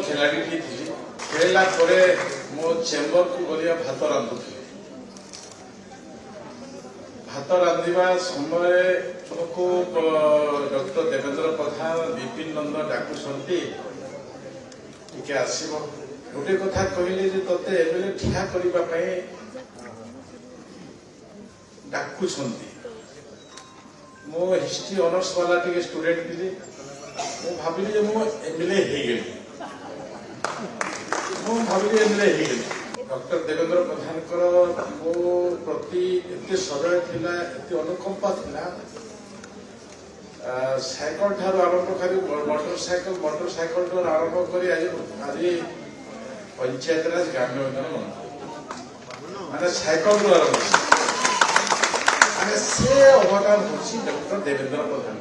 खेलाड़ी थी खेलला परे मो चेम्बर को गलिया भात रांधुली भात रांधिबा समय को डॉक्टर देवेंद्र प्रधान विपिन नंद डाकुंटे आसब गोटे कथा कहले ते एबे ठिया करने डाकुंट मो हिस्ट्री ऑनर्स वाला टे स्टूडेंट थी भाविली एमएलए डॉक्टर देवेंद्र प्रधान मो प्रति एत सरल थिला एत अनुकंपा थिला साइकल ठार आरंभ कर मोटरसाइकल ठार आरंभ कर आज पंचायत राज ग्राम्य उन्नयन मंत्री माने साइकल आरंभ से अवदान होची डॉक्टर देवेंद्र प्रधान।